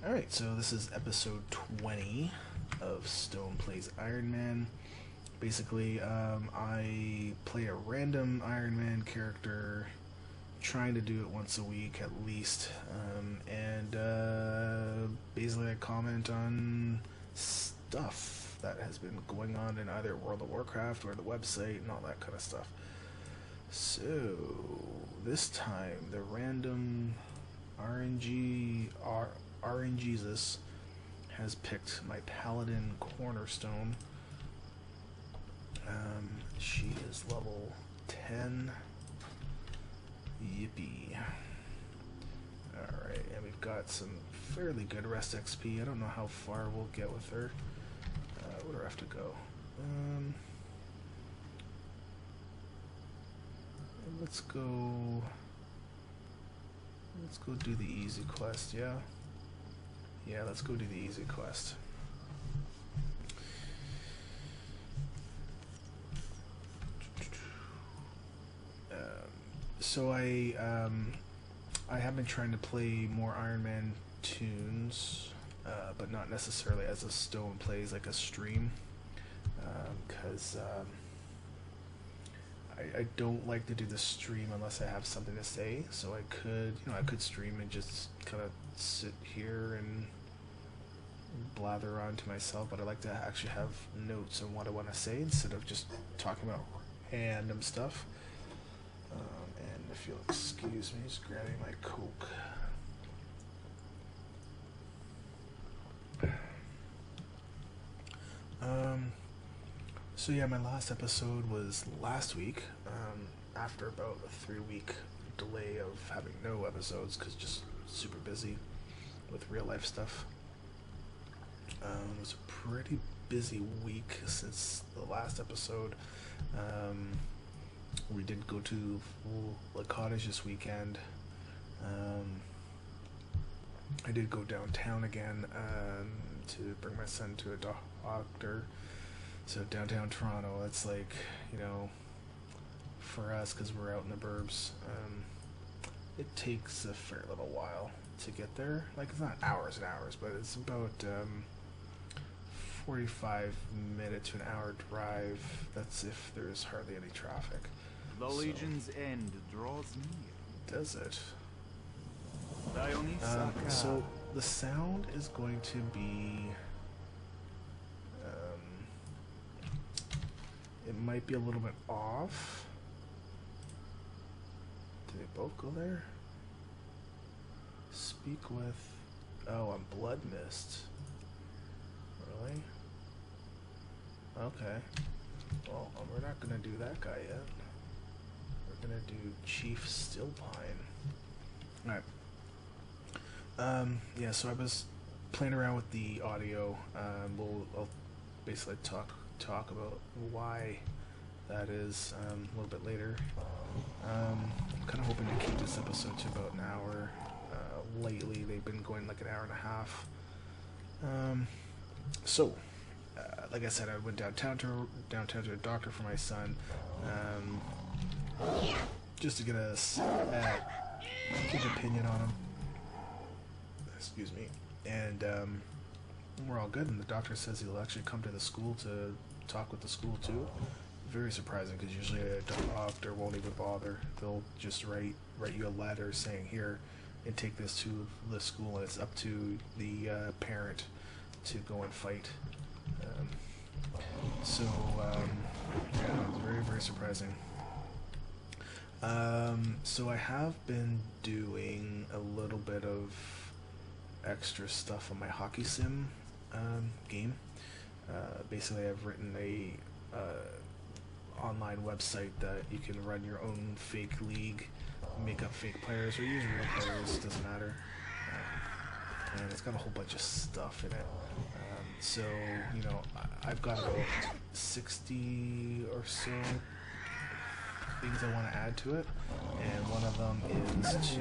Alright, so this is episode 20 of Stone Plays Iron Man. Basically, I play a random Iron Man character, trying to do it once a week at least, basically I comment on stuff that has been going on in either World of Warcraft or the website and all that kind of stuff. So, this time, the random RNGesus has picked my Paladin Cornerstone. She is level 10. Yippee. Alright, and we've got some fairly good rest XP. I don't know how far we'll get with her. Where do I have to go? Let's go do the easy quest, yeah? Yeah, let's go do the easy quest. So I have been trying to play more Iron Man tunes, but not necessarily as a Stone Plays, like a stream, because I don't like to do the stream unless I have something to say. So I could stream and just kind of sit here and blather on to myself, but I like to actually have notes on what I want to say instead of just talking about random stuff. And if you'll excuse me, just grabbing my Coke. So yeah, my last episode was last week, after about a 3-week delay of having no episodes, because just super busy with real life stuff. It was a pretty busy week since the last episode. We did go to the cottage this weekend. I did go downtown again to bring my son to a doctor. So downtown Toronto, it's like, for us, because we're out in the burbs, it takes a fair little while to get there. Like, it's not hours and hours, but it's about 45 minute to an hour drive. That's if there's hardly any traffic. The Legion's end draws near. Does it? So the sound is going to be it might be a little bit off. Did they both go there? Speak with... Oh, on Blood Mist. Really? Okay. Well, we're not gonna do that guy yet. We're gonna do Chief Stillpine. Alright. Yeah, so I was playing around with the audio. I'll basically talk about why that is a little bit later. I'm kind of hoping to keep this episode to about an hour. Lately, they've been going like an hour and a half. Like I said, I went downtown to a doctor for my son, just to get his opinion on him. Excuse me. And we're all good, and the doctor says he'll actually come to the school to talk with the school too. Very surprising, because usually a doctor won't even bother. They'll just write you a letter saying, here, and take this to the school, and it's up to the parent to go and fight. Yeah, it was very, very surprising. So I have been doing a little bit of extra stuff on my HockeySim game. Basically, I've written a online website that you can run your own fake league, make up fake players, or use real players, doesn't matter. And it's got a whole bunch of stuff in it. So, I've got about 60 or so things I want to add to it, and one of them is to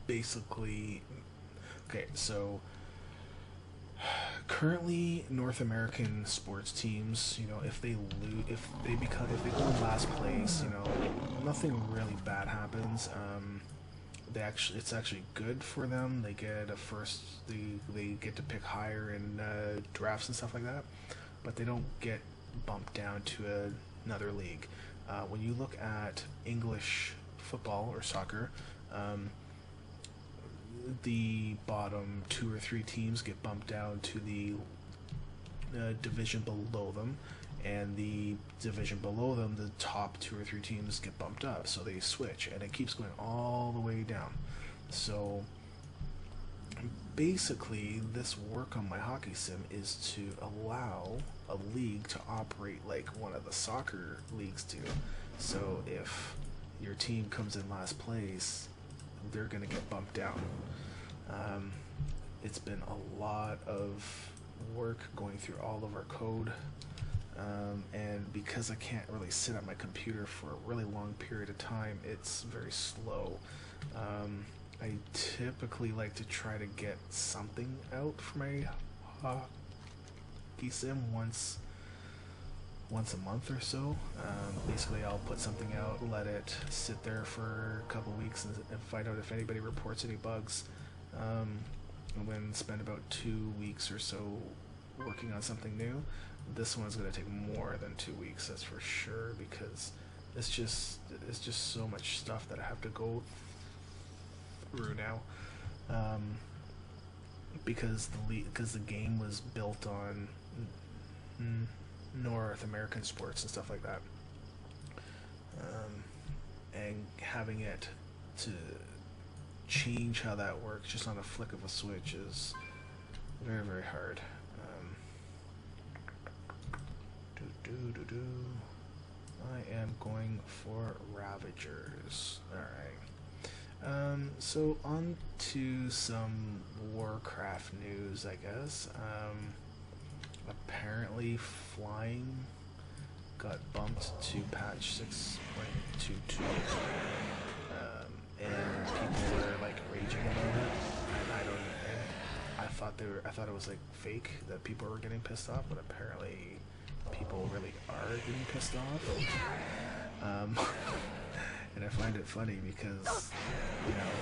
basically, okay, so currently North American sports teams, if they go in last place, nothing really bad happens. it's actually good for them. They get a first, they get to pick higher in drafts and stuff like that, but they don't get bumped down to another league. When you look at English football or soccer, the bottom 2 or 3 teams get bumped down to the division below them, and the division below them, the top 2 or 3 teams get bumped up, so they switch, and it keeps going all the way down. So basically, this work on my HockeySim is to allow a league to operate like one of the soccer leagues do. So if your team comes in last place, they're going to get bumped down. It's been a lot of work going through all of our code, and because I can't really sit at my computer for a really long period of time, it's very slow. I typically like to try to get something out for my HockeySim once a month or so. Basically, I'll put something out, let it sit there for a couple weeks, and find out if anybody reports any bugs. And then spend about 2 weeks or so working on something new. This one's going to take more than 2 weeks, that's for sure, because it's just so much stuff that I have to go through now. Because the game was built on North American sports and stuff like that, and having it to change how that works just on a flick of a switch is very, very hard. I am going for Ravagers. Alright. So on to some Warcraft news, I guess. Apparently flying got bumped to patch 6.22. And people were like raging about it. I thought it was like fake that people were getting pissed off, but apparently people really are getting pissed off. And I find it funny because, you know,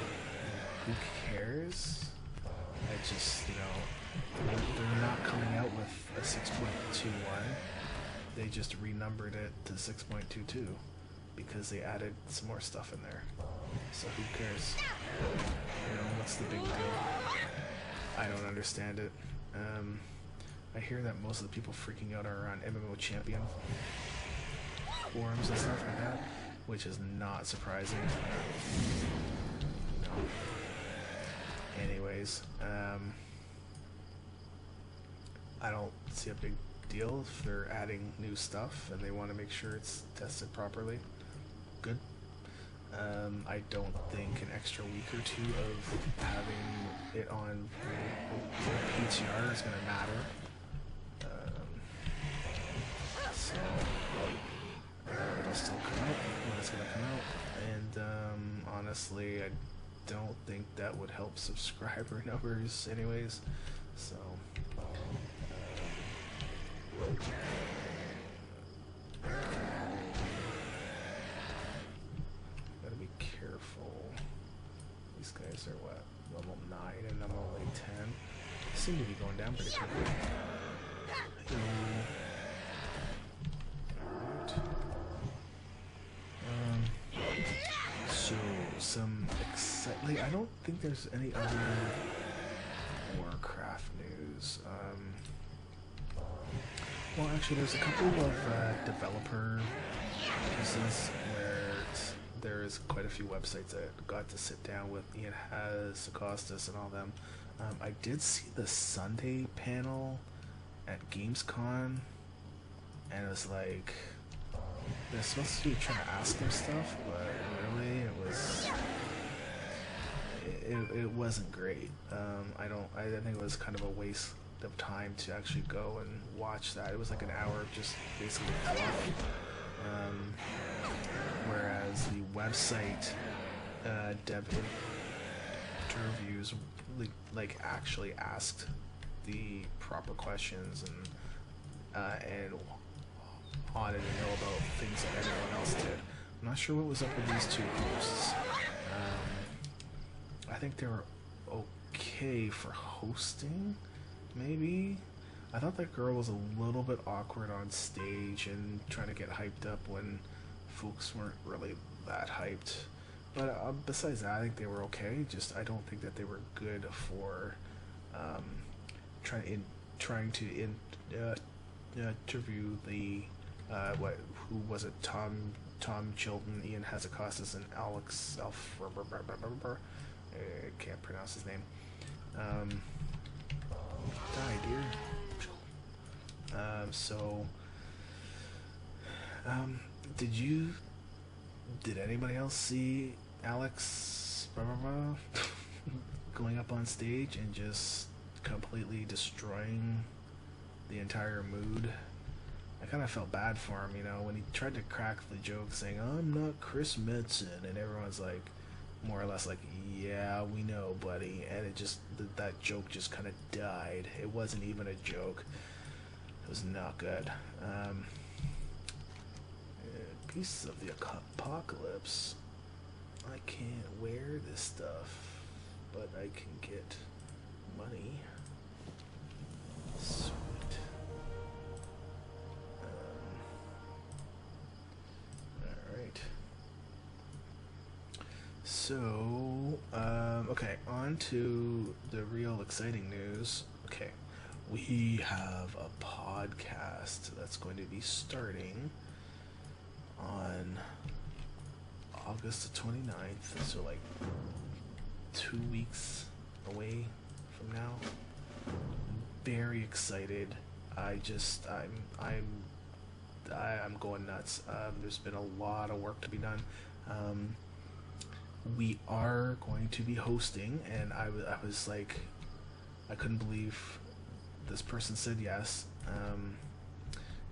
who cares? I just, you know, they're not coming out with a 6.21. They just renumbered it to 6.22 because they added some more stuff in there. So who cares? You know, what's the big deal? I don't understand it. I hear that most of the people freaking out are on MMO Champion forums and stuff like that, which is not surprising. No. Anyways, I don't see a big deal if they're adding new stuff and they want to make sure it's tested properly. Good. I don't think an extra week or 2 of having it on PTR is going to matter. So it'll still come out when it's going to come out. And honestly, I don't think that would help subscriber numbers anyways. So gotta be careful. These guys are what, level 9 and I'm only 10. They seem to be going down pretty quickly. So some exciting. I don't think there's any other Warcraft news. Well, actually, there's a couple of developer pieces where there's quite a few websites that got to sit down with Ian Has, Costas, and all them. I did see the Sunday panel at Gamescom, and it was like they're supposed to be trying to ask them stuff, but really it wasn't great. I think it was kind of a waste of time to actually go and watch that. It was like an hour of just basically fluff. Whereas the website dev interviews like actually asked the proper questions and wanted to know about things that everyone else did. I'm not sure what was up with these two hosts. I think they were okay for hosting, maybe. I thought that girl was a little bit awkward on stage and trying to get hyped up when folks weren't really that hyped. But besides that, I think they were okay. Just I don't think that they were good for um, trying to interview the who was it? Tom Chilton, Ian Hazakostas, and Alex Elf. I can't pronounce his name. Die, dear. So, did anybody else see Alex going up on stage and just completely destroying the entire mood? I kind of felt bad for him, you know, when he tried to crack the joke saying, "I'm not Chris Metzen," and everyone's like, more or less like, "Yeah, we know, buddy," and it just, that joke just kind of died. It wasn't even a joke. It was not good. Pieces of the apocalypse. I can't wear this stuff, but I can get money. Sweet. Alright. So, okay, on to the real exciting news. Okay, we have a podcast that's going to be starting on August the 29th, so like 2 weeks away from now. Very excited. I'm going nuts. There's been a lot of work to be done. We are going to be hosting, and I was like, I couldn't believe this person said yes.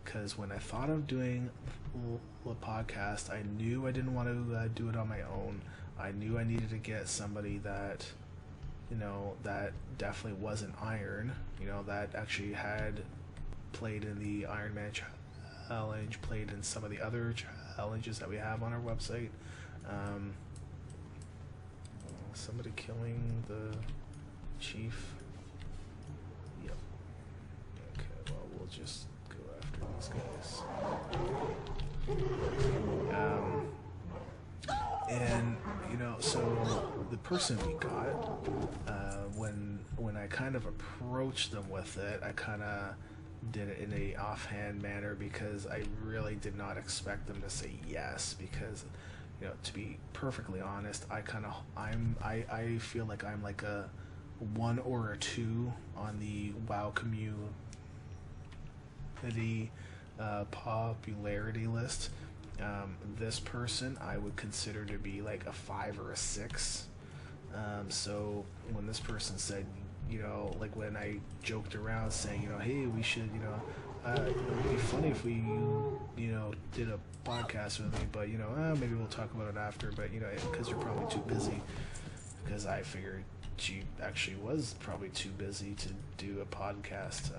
Because when I thought of doing a podcast, I knew I didn't want to do it on my own. I knew I needed to get somebody that, you know, that definitely wasn't Iron, you know, that actually had played in the Iron Man challenge, played in some of the other challenges that we have on our website. Somebody killing the chief. Yep. Okay, well, we'll just go after these guys. And, you know, so the person we got, when I kind of approached them with it, I kind of did it in a offhand manner because I really did not expect them to say yes, because, you know, to be perfectly honest, I feel like I'm like a 1 or a 2 on the WoW community popularity list. This person I would consider to be like a 5 or a 6. So when this person said, you know, like when I joked around saying, you know, hey, we should, you know, it would be funny if we, you know, did a podcast with me, but, you know, maybe we'll talk about it after, but, you know, because you're probably too busy, because I figured she actually was probably too busy to do a podcast.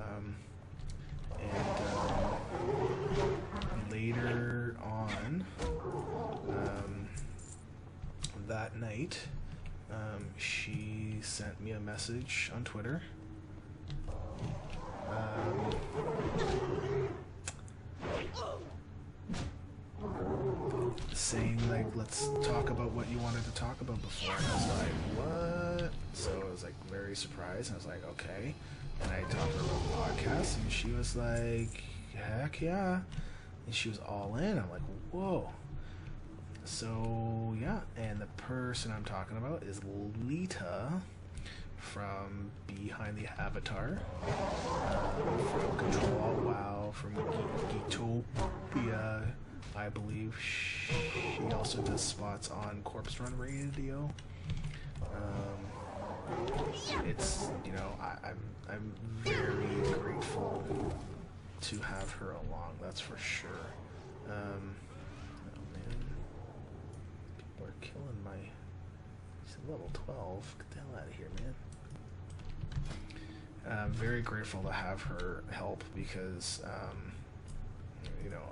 Later on that night, she sent me a message on Twitter saying, like, let's talk about what you wanted to talk about before. And I was like, what? So I was like very surprised. I was like, okay. And I talked to her about podcasts, and she was like, heck yeah. And she was all in. I'm like, whoa. So yeah, and the person I'm talking about is Leeta from Behind the Avatar, from Ctrl Alt WoW, from Geektopia, I believe. She also does spots on Corpse Run Radio. It's, you know, I'm very grateful to have her along, that's for sure. Oh man, people are killing my, he's level 12, get the hell out of here, man. I'm very grateful to have her help because, you know,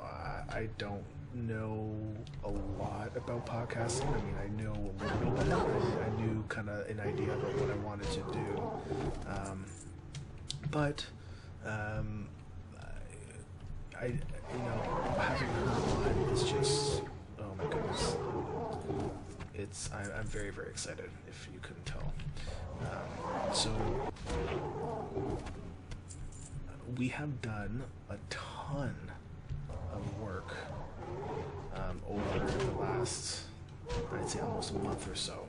I don't know a lot about podcasting. I mean, I know a little bit. I knew kind of an idea about what I wanted to do. But I having her on is just, oh my goodness. I'm very, very excited, if you couldn't tell. So we have done a ton of work over the last, I'd say, almost a month or so,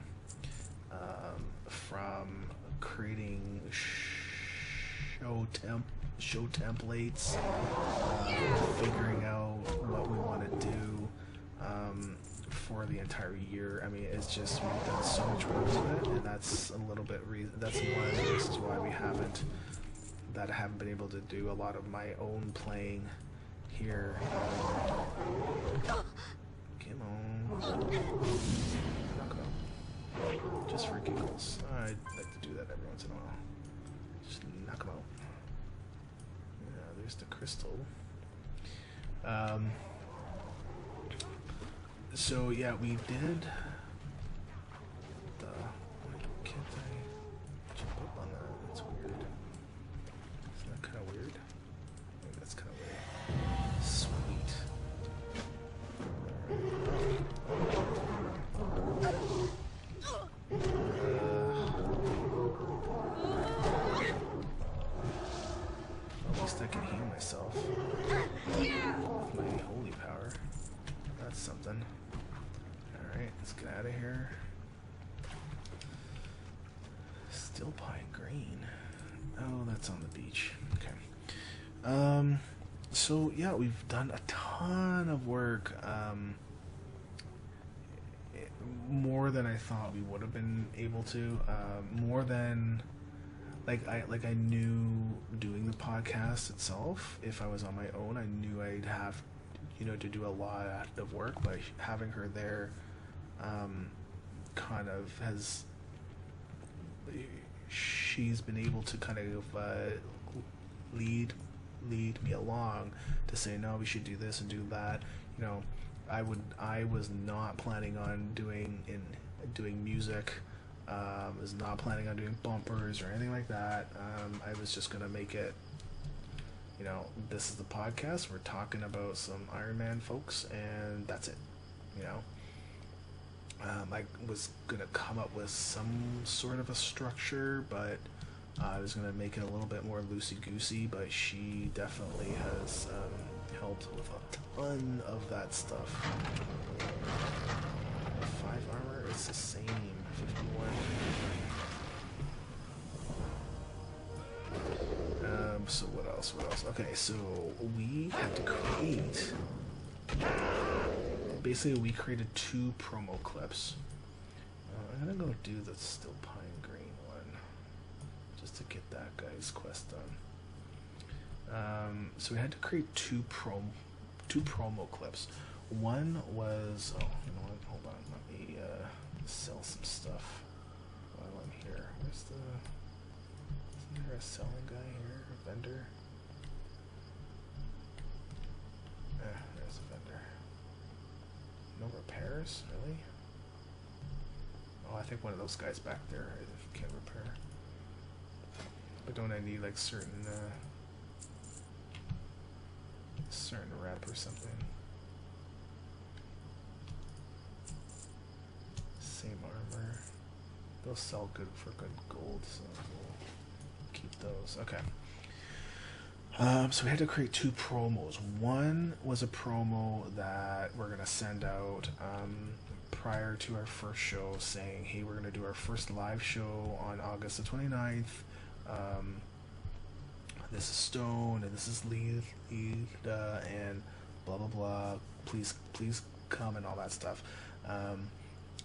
from creating show templates, figuring out what we want to do for the entire year. I mean, it's just, we've done so much work to it, and that's a little bit that's one of the reasons why I haven't been able to do a lot of my own playing here. Come on. Knock it out. Just for giggles. I'd like to do that every once in a while. Just knock them out. Yeah, there's the crystal. So yeah, we did the... Why can't I jump up on that? That's weird. Isn't that kind of weird? I think that's kind of weird. Sweet. At least I can heal myself with my holy power. That's something. Alright, let's get out of here. Still pine green. Oh, that's on the beach. Okay. So yeah, we've done a ton of work. More than I thought we would have been able to. More than I knew doing the podcast itself. If I was on my own, I knew I'd have, to do a lot of work. But having her there, kind of has. She's been able to kind of lead me along to say, no, we should do this and do that. I was not planning on doing music. Was not planning on doing bumpers or anything like that. I was just gonna make it, this is the podcast. We're talking about some Iron Man folks, and that's it. I was gonna come up with some sort of a structure, but I was gonna make it a little bit more loosey-goosey. But she definitely has helped with a ton of that stuff. 5 armor is the same. 51. So what else? Okay, so we had to create. Basically, we created 2 promo clips. I'm gonna go do the still pine green one, just to get that guy's quest done. So we had to create 2 promo clips. One was, oh, you know what? Hold on, let me sell some stuff while I'm here. Isn't there a selling guy here? A vendor? There's a vendor. No repairs, really? Oh, I think one of those guys back there can repair. But don't I need like certain rep or something? Same armor. They'll sell good for good gold, so we'll keep those. Okay. So we had to create 2 promos. One was a promo that we're gonna send out prior to our first show, saying, hey, we're gonna do our first live show on August the 29th. This is Stone, and this is Leeta, and blah blah blah. Please come, and all that stuff.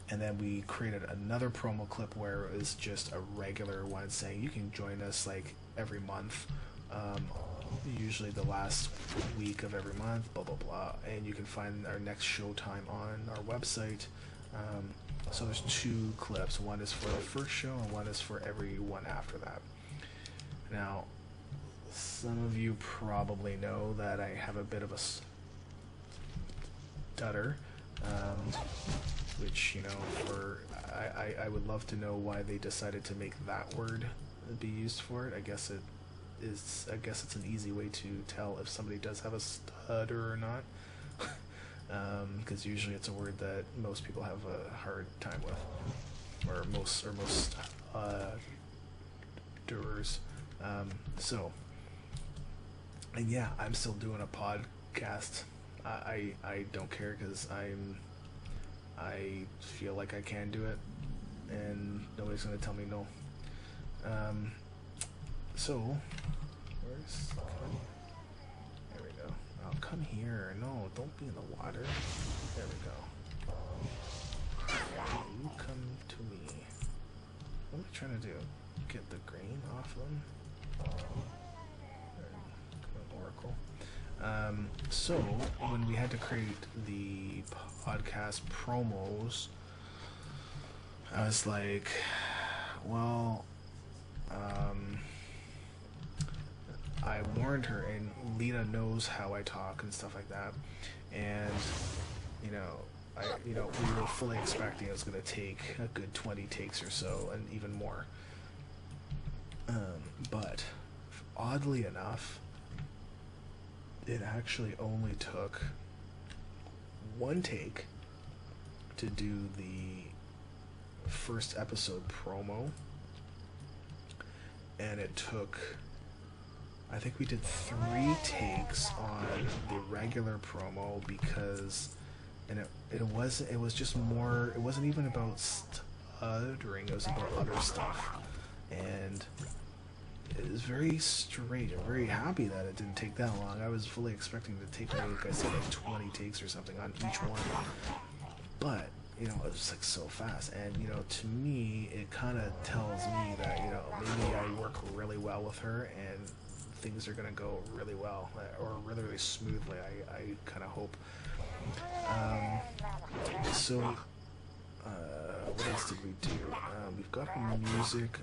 And then we created another promo clip where it was just a regular one saying you can join us like every month, usually the last week of every month, blah blah blah, and you can find our next show time on our website. So there's 2 clips. One is for the first show, and one is for every one after that. Now, some of you probably know that I have a bit of a stutter, which, you know, I would love to know why they decided to make that word be used for it. I guess it's an easy way to tell if somebody does have a stutter or not, because usually it's a word that most people have a hard time with, or most doers. So, and yeah, I'm still doing a podcast. I don't care because I feel like I can do it, and nobody's gonna tell me no. So, where's there we go. Oh, come here. No, don't be in the water. There we go. You come to me. What am I trying to do? Get the grain off them? Oracle. So, when we had to create the podcast promos, I was like, well, I warned her, and Leeta knows how I talk and stuff like that, and you know, we were fully expecting it was going to take a good 20 takes or so, and even more. But oddly enough, it actually only took one take to do the first episode promo, and it took, I think we did 3 takes on the regular promo, because, and it was just more, it wasn't even about stuttering, it was about other stuff, and it was very strange. I'm very happy that it didn't take that long. I was fully expecting to take, like I said, like 20 takes or something on each one, but you know, it was like so fast, and you know, to me, it kind of tells me that, you know, maybe I work really well with her, and things are gonna go really well, or really, really smoothly. I kind of hope. So, what else did we do? We've got our music.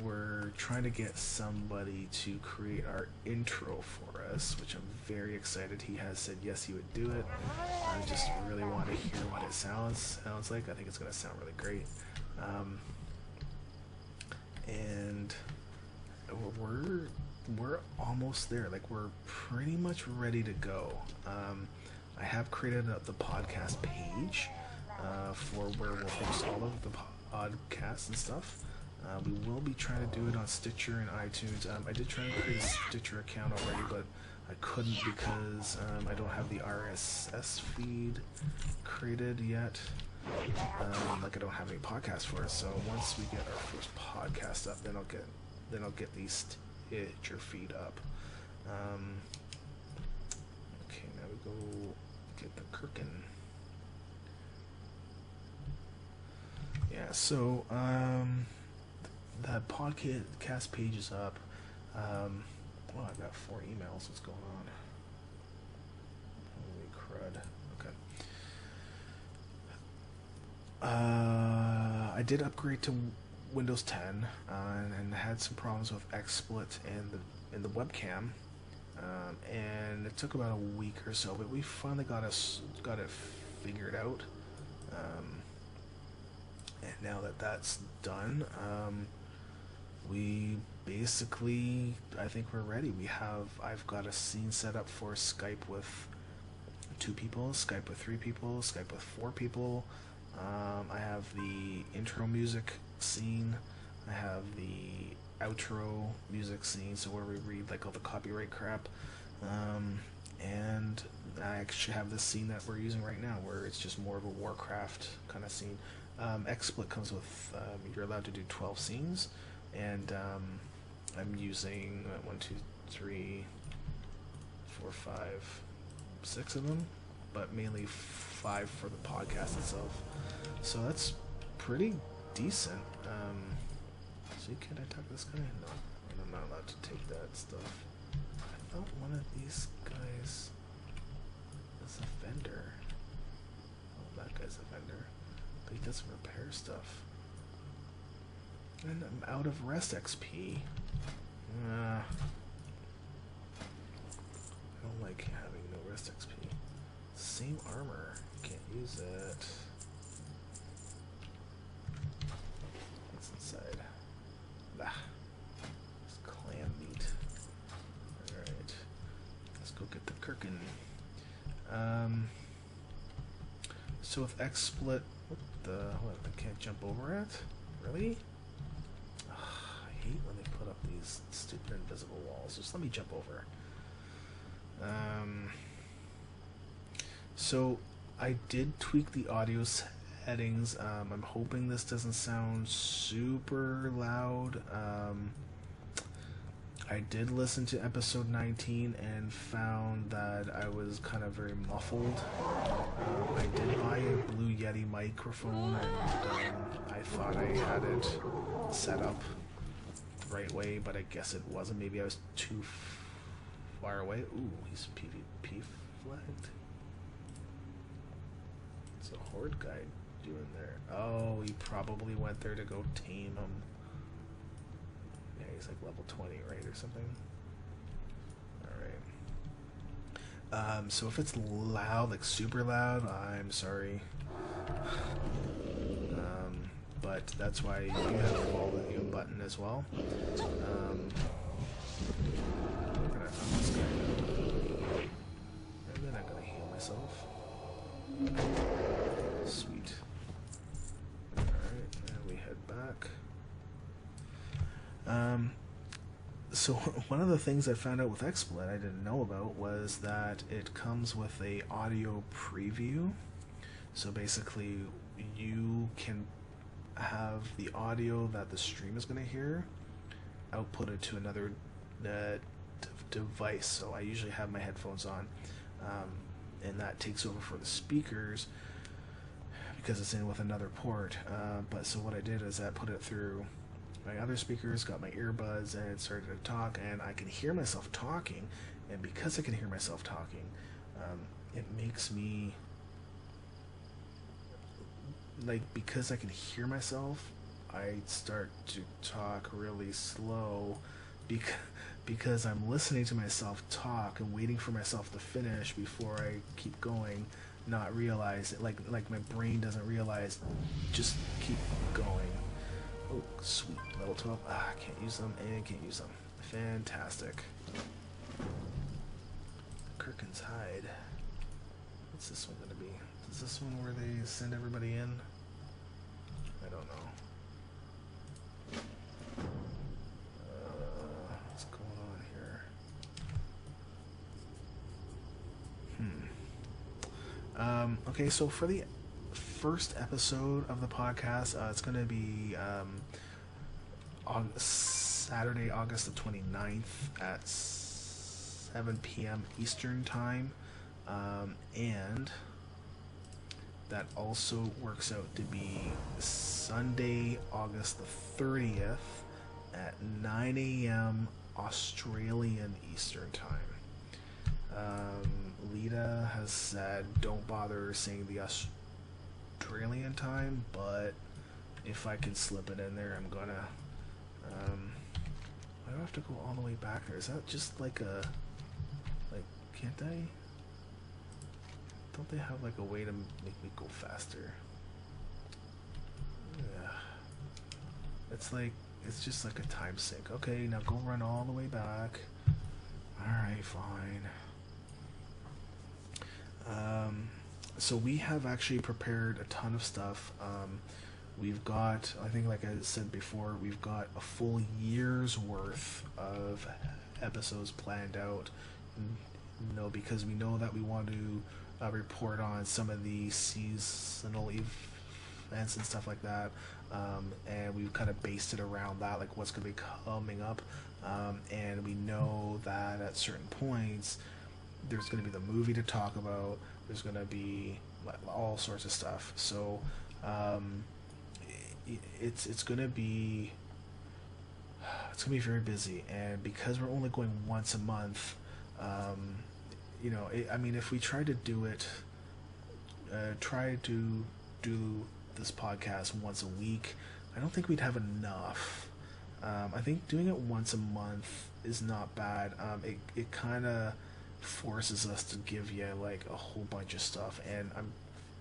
We're trying to get somebody to create our intro for us, which I'm very excited. He has said yes, he would do it. I just really want to hear what it sounds like. I think it's going to sound really great. And we're almost there. Like, we're pretty much ready to go. I have created the podcast page for where we'll host all of the podcasts and stuff. We will be trying to do it on Stitcher and iTunes. I did try to create a Stitcher account already, but I couldn't because I don't have the RSS feed created yet. Like, I don't have any podcasts for it. So once we get our first podcast up, then I'll get the Stitcher feed up. Okay, now we go get the Kirkin. Yeah, so that podcast page is up. Well, I've got 4 emails. What's going on? Holy crud. Okay. I did upgrade to Windows 10 and had some problems with Xsplit and the webcam. And it took about a week or so, but we finally got it figured out. And now that that's done, we basically, I think we're ready. I've got a scene set up for Skype with 2 people, Skype with 3 people, Skype with 4 people. I have the intro music scene. I have the outro music scene, so where we read like all the copyright crap. And I actually have this scene that we're using right now, where it's just more of a Warcraft kind of scene. Xsplit comes with, you're allowed to do 12 scenes, and I'm using 1, 2, 3, 4, 5, 6 of them, but mainly 5 for the podcast itself. So that's pretty decent. So can I talk to this guy? No, I'm not allowed to take that stuff. I thought one of these guys is a vendor. Oh, that guy's a vendor. But he doesn't repair stuff. And I'm out of rest XP. I don't like having no rest XP. same armor. Can't use it. What's inside? Ah, it's clam meat. Alright. Let's go get the Kirkin. So with Xsplit, what, I can't jump over it? Really? Ugh, I hate when they put up these stupid invisible walls. Just let me jump over. So I did tweak the audio settings. I'm hoping this doesn't sound super loud. I did listen to episode 19 and found that I was kind of very muffled. I did buy a Blue Yeti microphone, and I thought I had it set up the right way, but I guess it wasn't. Maybe I was too far away. Ooh, he's PvP flagged. What's a horde guy doing there? Oh, he probably went there to go tame him. Yeah, he's like level 20, right, or something? Alright. So if it's loud, like super loud, I'm sorry. But that's why you have the volume button as well. I'm gonna knock this guy down. And then I'm gonna heal myself. Sweet. Alright, and we head back. So one of the things I found out with Xsplit I didn't know about was that it comes with a audio preview. So basically you can have the audio that the stream is going to hear outputted to another device. So I usually have my headphones on, and that takes over for the speakers because it's in with another port. But so what I did is I put it through my other speakers, got my earbuds, and it started to talk, and I can hear myself talking. And because I can hear myself talking, it makes me like, because I can hear myself, I start to talk really slow because I'm listening to myself talk and waiting for myself to finish before I keep going, not realize it, like my brain doesn't realize, just keep going. Oh, sweet, level 12. Ah, can't use them and can't use them. Fantastic. Kirkin's Hide. What's this one gonna be? Is this one where they send everybody in? I don't know. What's going on here? Okay, so for the first episode of the podcast, it's going to be on Saturday, August the 29th at 7 p.m. Eastern Time. And that also works out to be Sunday, August the 30th at 9 a.m. Australian Eastern Time. Leeta has said don't bother saying the Australian time, but if I can slip it in there, I'm gonna. I don't have to go all the way back there. Is that just like a, can't I? Don't they have like a way to make me go faster? Yeah. It's just like a time sink. Okay, now go run all the way back. Alright, fine. So we have actually prepared a ton of stuff. We've got, I think like I said before, we've got a full year's worth of episodes planned out. Because we know that we want to report on some of the seasonal events and stuff like that, and we've kind of based it around that, like what's going to be coming up, and we know that at certain points there's going to be the movie to talk about, there's going to be all sorts of stuff, so it's going to be very busy, and because we're only going once a month, I mean, if we try to do it, try to do this podcast once a week, I don't think we'd have enough. I think doing it once a month is not bad. It kind of forces us to give you like a whole bunch of stuff, and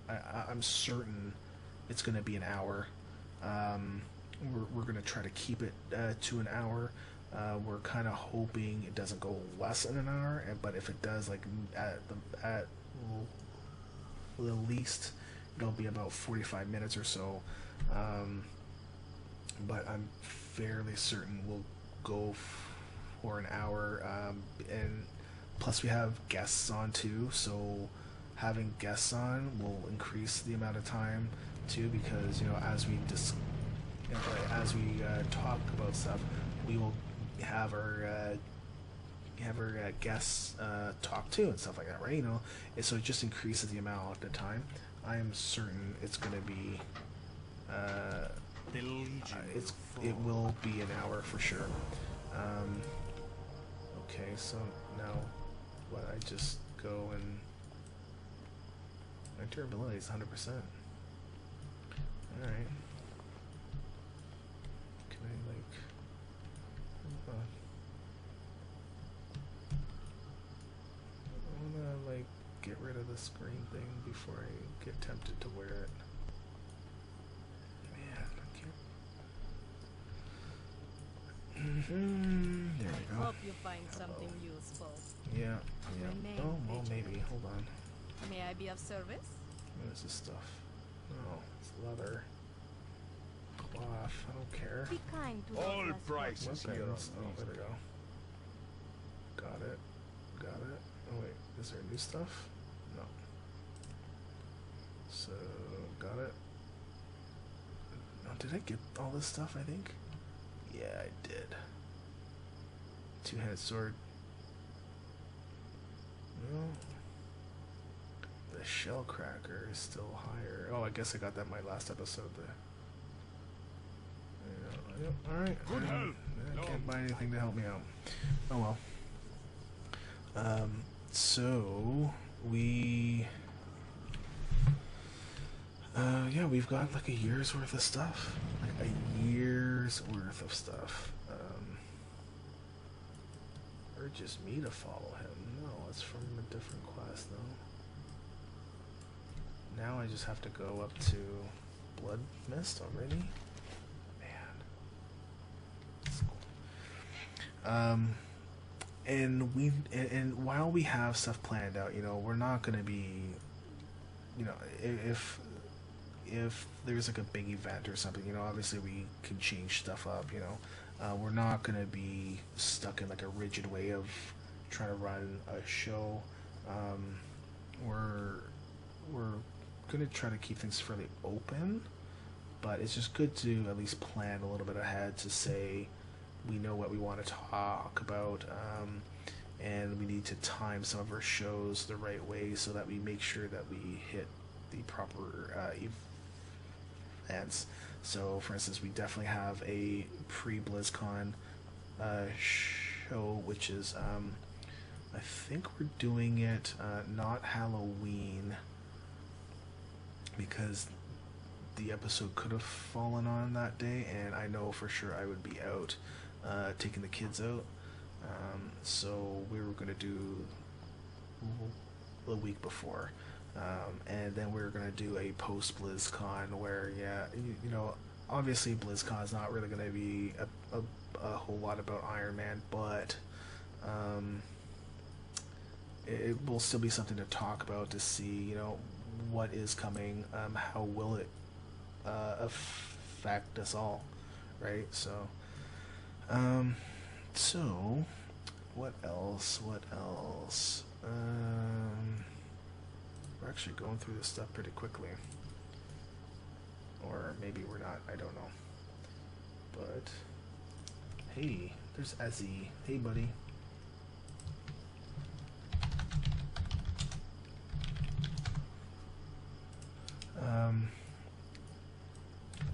I'm certain it's going to be an hour. We're going to try to keep it to an hour. We're kind of hoping it doesn't go less than an hour, but if it does, like at the least, it'll be about 45 minutes or so. But I'm fairly certain we'll go for an hour, and plus we have guests on too, so having guests on will increase the amount of time too, because as we talk about stuff, we will have our guests talk too and stuff like that, right? And so it just increases the amount of the time. I am certain it's going to be it will be an hour for sure. Okay, so now what? I just go and my durability is 100%. All right. Can I like? I wanna like get rid of the screen thing before I get tempted to wear it. Man, I can't. There we go. Hope you find something useful. Yeah. Remain Oh, well, vigilant. maybe. Hold on. May I be of service? What is this stuff? Oh, it's leather. Cloth. I don't care. Be kind to All those less prices here Weapons. are Oh, there we go. Got it. Got it. Oh, wait. Is there new stuff? No. So, got it. Oh, did I get all this stuff, I think? Yeah, I did. Two-handed sword. No. The shell cracker is still higher. Oh, I guess I got that in my last episode there. Yep, alright. Good help. I can't buy anything to help me out. Oh well. So we yeah, we've got like a year's worth of stuff. Like a year's worth of stuff. Urges me to follow him. No, it's from a different quest though. Now I just have to go up to Blood Mist already. Man. That's cool. And while we have stuff planned out, we're not gonna be, if there's like a big event or something, obviously we can change stuff up, we're not gonna be stuck in like a rigid way of trying to run a show. We're gonna try to keep things fairly open, but it's just good to at least plan a little bit ahead to say we know what we want to talk about, and we need to time some of our shows the right way so that we make sure that we hit the proper events. So, for instance, we definitely have a pre-BlizzCon show, which is, I think we're doing it not Halloween, because the episode could have fallen on that day, and I know for sure I would be out taking the kids out. So we were going to do a week before, and then we were going to do a post BlizzCon where, yeah, obviously BlizzCon is not really going to be a whole lot about Iron Man, but it will still be something to talk about to see, what is coming, how will it affect us all, right? So, so what else? We're actually going through this stuff pretty quickly, or maybe we're not. I don't know. But hey, there's Ezzy. Hey, buddy.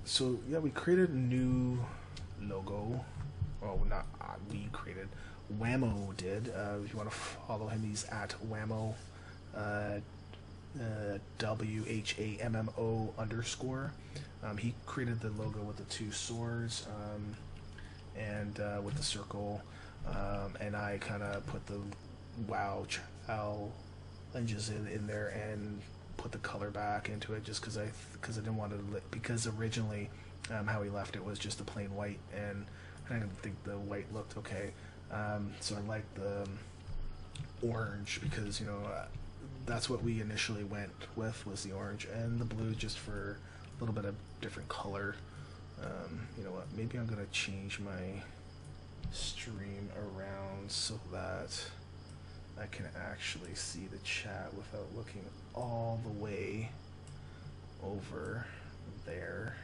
So yeah, we created a new logo. Oh, not we created. Whammo did. If you want to follow him, he's at Whammo, WHAMMO_. He created the logo with the two swords, and with the circle, and I kind of put the WoW I'll just in there and put the color back into it, just because I didn't want to because originally how we left it was just a plain white, and I didn't think the white looked okay. So I like the orange because, you know, that's what we initially went with, was the orange, and the blue just for a little bit of different color. You know what, maybe I'm gonna change my stream around so that I can actually see the chat without looking all the way over there,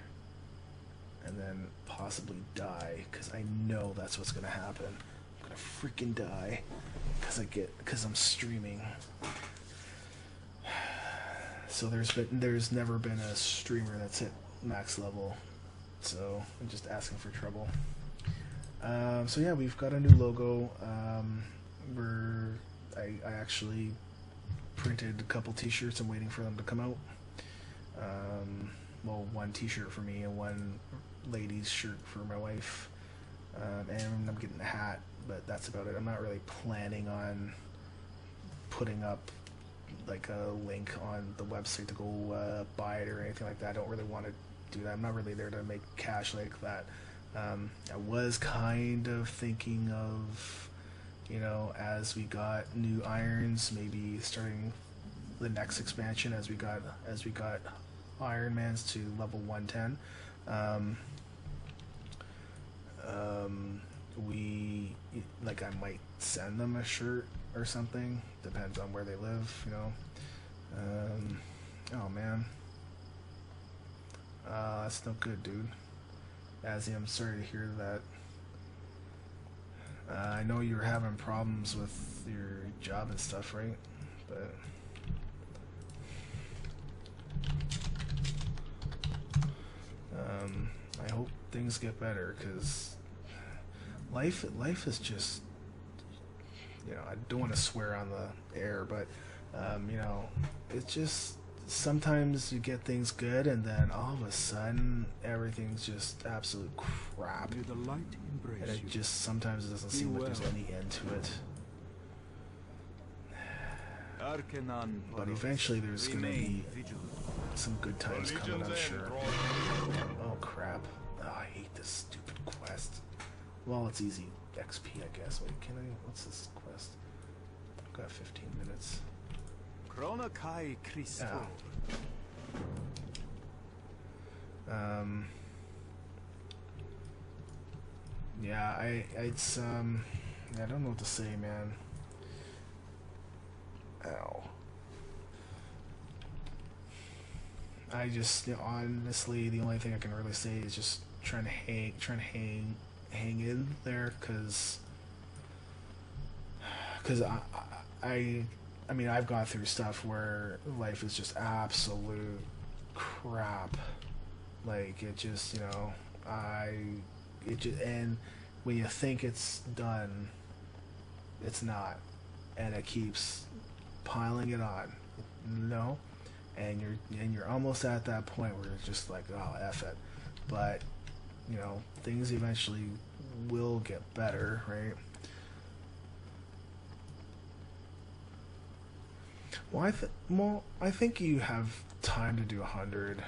and then possibly die, because I know that's what's gonna happen. I'm gonna freaking die because I'm streaming. So there's never been a streamer that's hit max level, so I'm just asking for trouble. So yeah, we've got a new logo. I actually printed a couple t-shirts. I'm waiting for them to come out. Well, one t-shirt for me and one ladies shirt for my wife. And I'm getting a hat, but that's about it. I'm not really planning on putting up like a link on the website to go buy it or anything like that. I don't really want to do that. I'm not really there to make cash like that. I was kind of thinking of, you know, as we got new irons, maybe starting the next expansion as we got Iron Mans to level 110. I might send them a shirt or something. Depends on where they live, you know. Oh man, that's no good, dude. Azzy, I'm sorry to hear that. I know you were having problems with your job and stuff, right? But I hope things get better, because life is just, you know, I don't want to swear on the air, but you know, it's just sometimes you get things good and then all of a sudden everything's just absolute crap. May the light embrace And it you. just sometimes doesn't seem like there's any end to it. But eventually there's going to be some good times coming, I'm sure. Oh crap. Oh, I hate this stupid quest. Well, it's easy XP, I guess. Wait, what's this quest? I've got 15 minutes. Chronokai Christo. Yeah, it's I don't know what to say, man. Ow. I just, you know, honestly, the only thing I can really say is just trying to hang in there, cause I mean, I've gone through stuff where life is just absolute crap. Like, it just, you know, and when you think it's done, it's not, and it keeps piling it on, you know, and you're almost at that point where it's just like, oh, F it. But, you know, things eventually will get better, right? Well, I think you have time to do 100.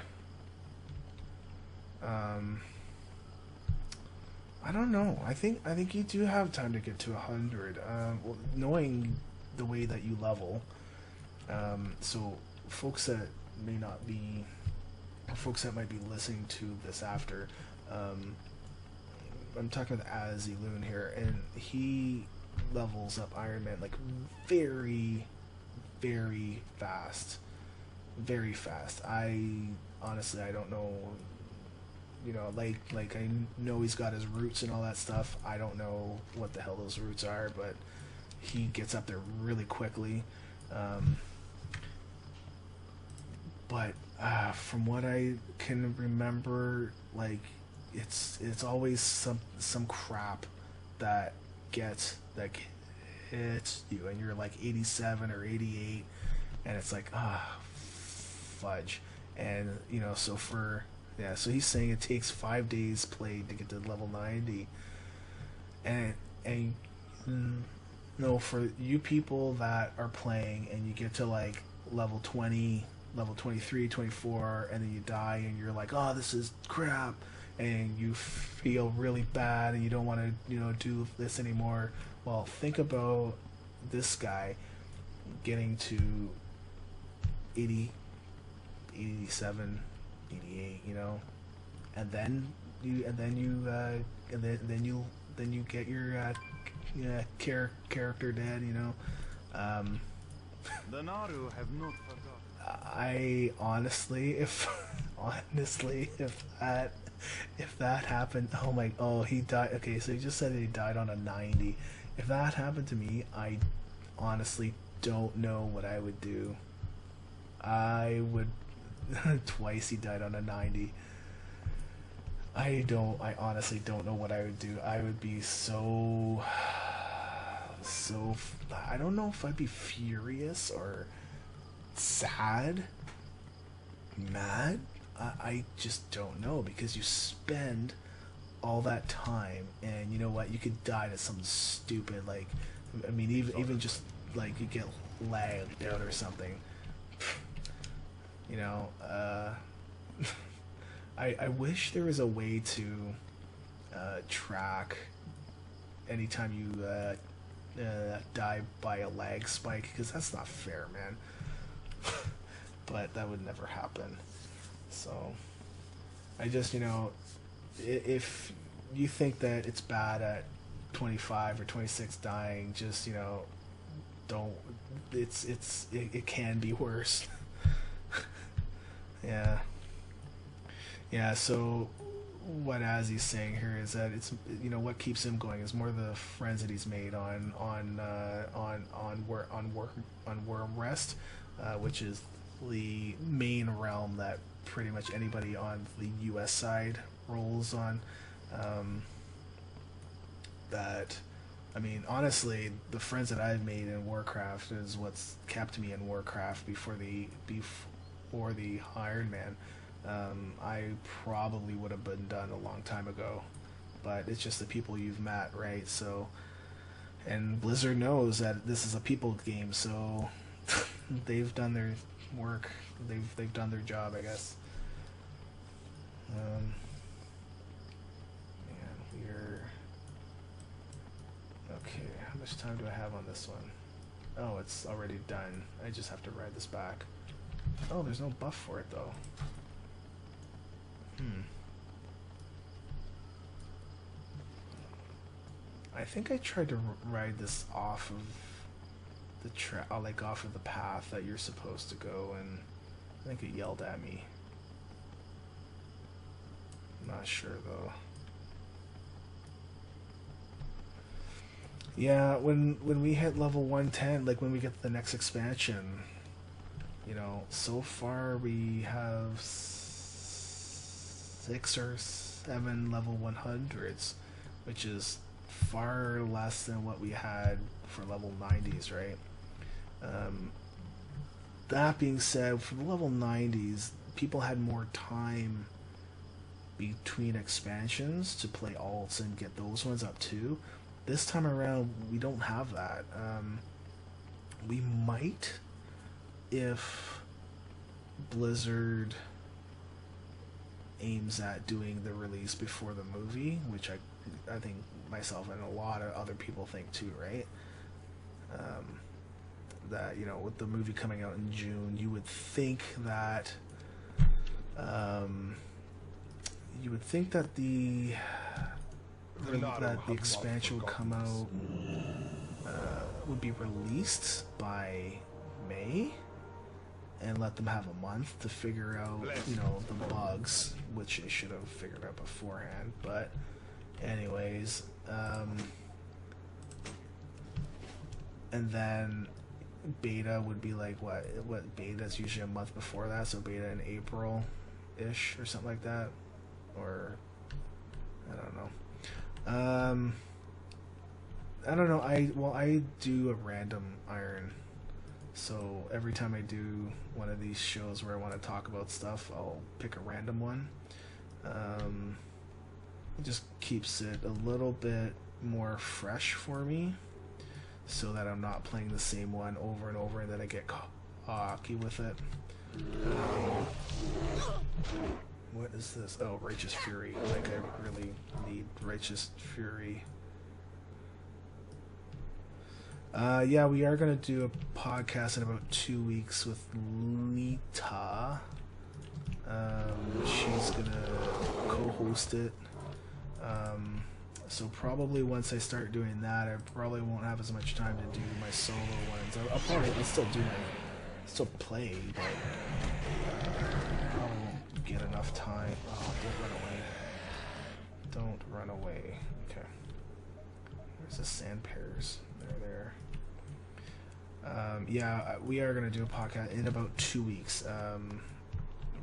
I don't know. I think you do have time to get to 100. Well, knowing the way that you level, so folks that might be listening to this after, I'm talking with Azzy Loon here, and he levels up Iron Man like very, very fast. Very fast. I honestly, I don't know, you know, like I know he's got his roots and all that stuff. I don't know what the hell those roots are, but he gets up there really quickly. But from what I can remember, like it's always some crap that hits you, and you're like 87 or 88, and it's like, fudge. And you know, so he's saying it takes 5 days played to get to level 90, and No, for you people that are playing and you get to like level 20, level 23, 24, and then you die and you're like, oh, this is crap, and you feel really bad and you don't want to, do this anymore. Well, think about this guy getting to 80, 87, 88, and then you get your character dead, The Naru have not forgotten. I honestly, if that happened, he died. Okay, so he just said that he died on a 90. If that happened to me, I honestly don't know what I would do. I would twice he died on a 90. I honestly don't know what I would do. I would be so I don't know if I'd be furious or sad, mad. I just don't know, because you spend all that time and you know what, you could die to something stupid, like, I mean, even just like you get lagged out or something, I wish there was a way to track anytime you die by a lag spike, because that's not fair, man. But that would never happen. So I just, if you think that it's bad at 25 or 26 dying, just, don't. It can be worse. Yeah. Yeah, so what Azzy's saying here is that it's, what keeps him going is more the friends that he's made on Worm Rest, which is the main realm that pretty much anybody on the US side rolls on. That, I mean, honestly, the friends that I've made in Warcraft is what's kept me in Warcraft before the Iron Man. I probably would have been done a long time ago, but it's just the people you've met, right? So, and Blizzard knows that this is a people game, so they've done their work. They've done their job, I guess. Man, we're okay. How much time do I have on this one? Oh, it's already done. I just have to ride this back. Oh, there's no buff for it though. I think I tried to ride this off of the off of the path that you're supposed to go, and I think it yelled at me. I'm not sure though. Yeah, when we hit level 110, like when we get the next expansion, so far we have 6 or 7 level 100s, which is far less than what we had for level 90s, right? That being said, for the level 90s, people had more time between expansions to play alts and get those ones up too. This time around, we don't have that. We might, if Blizzard aims at doing the release before the movie, which I think myself and a lot of other people think too, right? That, with the movie coming out in June, you would think that the expansion would come out, would be released by May, and let them have a month to figure out, the bugs, which they should have figured out beforehand. But anyways, and then beta would be like what beta's usually a month before that, so beta in April-ish or something like that, or I don't know. I don't know. I do a random iron, so every time I do one of these shows where I want to talk about stuff, I'll pick a random one. It just keeps it a little bit more fresh for me. so that I'm not playing the same one over and over and then I get cocky with it. What is this? Oh, Righteous Fury. Like, I really need Righteous Fury. Yeah, we are going to do a podcast in about 2 weeks with Leeta. She's going to co-host it. So probably once I start doing that, I probably won't have as much time to do my solo ones. I'll still do still play, but probably won't get enough time. Oh, don't run away. Okay. Where's the sand pears? They're there. Yeah, we are going to do a podcast in about 2 weeks.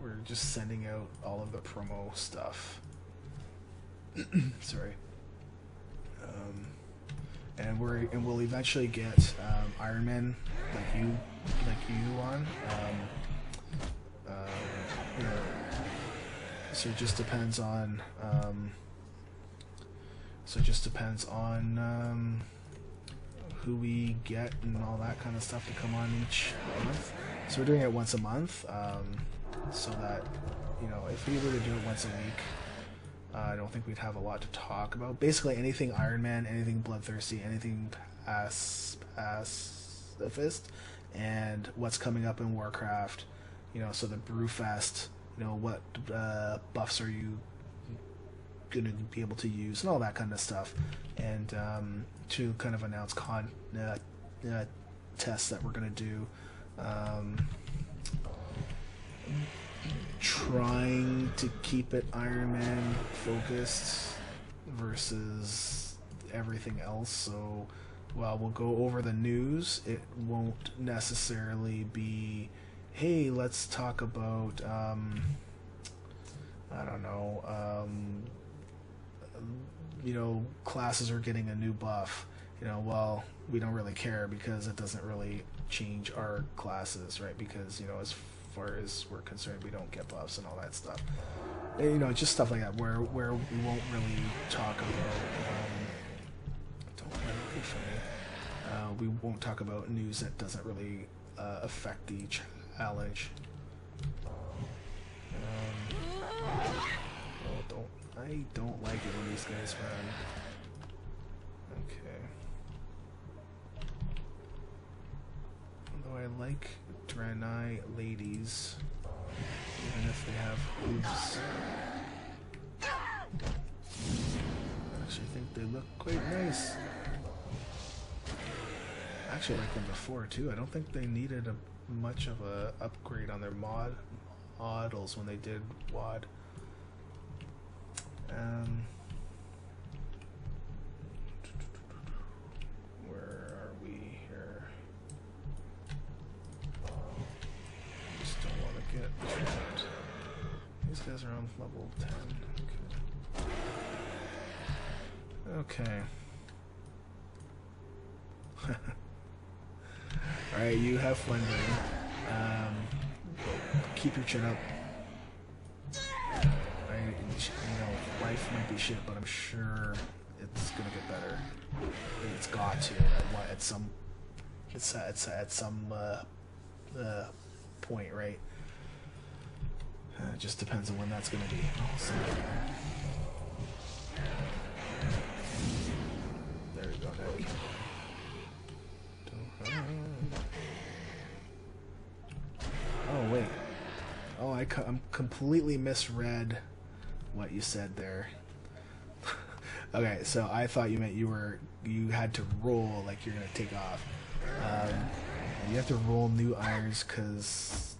We're just sending out all of the promo stuff. Sorry. And we'll eventually get Iron Man like you on. You know, so it just depends on. Who we get and all that kind of stuff to come on each month. So we're doing it once a month, so that, you know, if we were to do it once a week, I don't think we'd have a lot to talk about. Basically anything Iron Man, anything Bloodthirsty, anything pacifist, and what's coming up in Warcraft, you know, so the Brewfest, you know, what buffs are you going to be able to use and all that kind of stuff, and to kind of announce tests that we're going to do, trying to keep it Iron Man focused versus everything else. So while we'll go over the news, it won't necessarily be, hey, let's talk about I don't know, you know, classes are getting a new buff. You know, well, we don't really care because it doesn't really change our classes, right? Because, you know, as far as we're concerned, we don't get buffs and all that stuff. And, you know, just stuff like that where we won't really talk about. Don't run away from me. We won't talk about news that doesn't really affect the challenge. I don't like it when these guys run. Okay. Although I like Draenei ladies, even if they have hooves. I actually think they look quite nice. I actually liked them before too. I don't think they needed much of a upgrade on their models when they did WoD. Where are we here? Just don't want to get trapped. These guys are on level 10. Okay. Alright, you have fun, buddy. Keep your chin up. You know, life might be shit, but I'm sure it's gonna get better. It's got to at some point, right? It just depends on when that's gonna be. So, there we go. Now we can. Oh wait. Oh, I'm completely misread what you said there. Okay, so I thought you meant you had to roll like you're gonna take off. You have to roll new irons because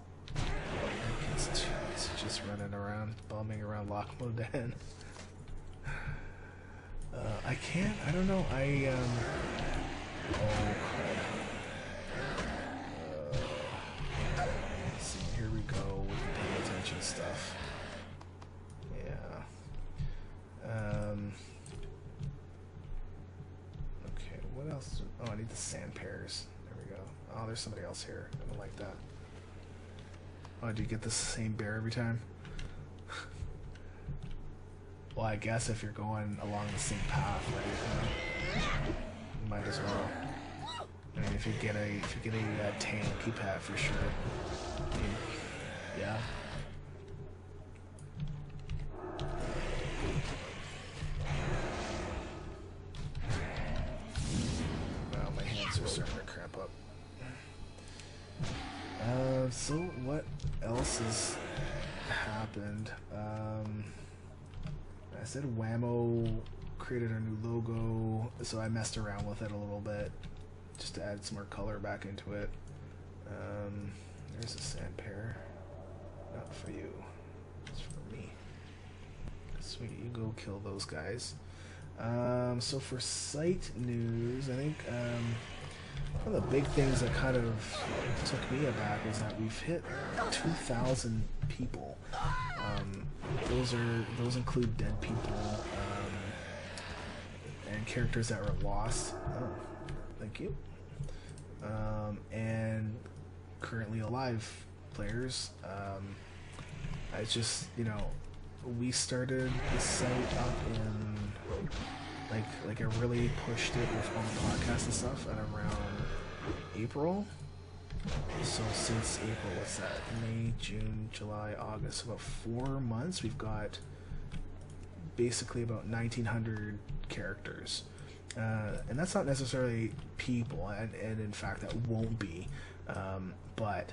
it's just running around, bombing around Lochmodan. I can't. I don't know. Oh crap. Let's see. Here we go with the pay attention stuff. Okay, what else? Oh, I need the sand pears. There we go. Oh, there's somebody else here. I don't like that. Oh, do you get the same bear every time? Well, I guess if you're going along the same path, right? You might as well. I mean, if you get a tan keep hat for sure. I mean, yeah. Wow, my hands are starting to cramp up. So what else has happened? I said Whammo created a new logo, so I messed around with it a little bit just to add some more color back into it. There's a sand pair. Not for you. It's for me. Sweet, you go kill those guys. So for site news, I think one of the big things that kind of took me aback was that we've hit 2,000 people. Those include dead people and characters that were lost. Oh, thank you. And currently alive players. I just, you know, we started the site up in like I really pushed it with all the podcasts and stuff at around April. So since April, what's that? May, June, July, August. About 4 months, we've got basically about 1,900 characters. And that's not necessarily people, and in fact that won't be. But